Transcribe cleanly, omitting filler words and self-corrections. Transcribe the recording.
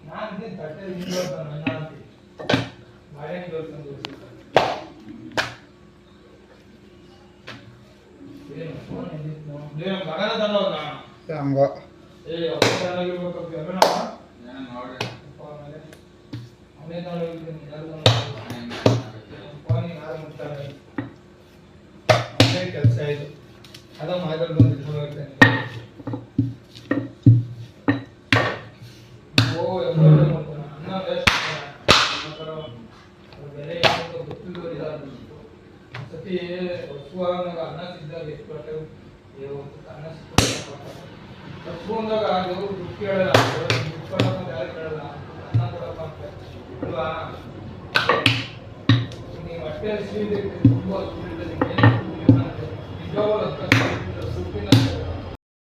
ನಾನು ತಟ್ಟೆ ನನ್ನ ಮಳೆ ತೋರಿಸ್ಕೊಂಡು ಮಗನ ತಂದವನ್ನ ಹಂಗ ಚೆನ್ನಾಗಿರ್ಬೇಕಪ್ಪ ಅವನೇ ತಗೊಂಡಿರ್ತೀನಿ ಅವನೇ ಕೆಲಸ ಇದು ಅದ ಮಾತಾಡ್ ಬಂದಿತ್ತು ಓ ಅನ್ನ ವೇಸ್ಟ್ ಬೆಲೆ ಗೊತ್ತಿಲ್ಲ ಸತಿ ಹೊಸುವಾಗ ಅನ್ನ ಸಿದ್ದಾಗ ಎಷ್ಟು ಅನ್ನ ಹೊಸ್ಕೊಂಡಾಗ ದೇವ್ರು ದುಡ್ಡು ಕೇಳಲ್ಲ ದುಡ್ಡು ಕೊಡಪ್ಪ ಯಾರು ಕೇಳಲ್ಲ ಅನ್ನ ಕೊಡಪ್ಪ ಅಂತ ಅಲ್ವಾ ನೀವು ಅಷ್ಟೇ ಸ್ವೀಟ್ ತುಂಬ ಸ್ವೀಟ್ ನಿಜವಾಗ್ಲೂ ಸುಪ್ಪಿನ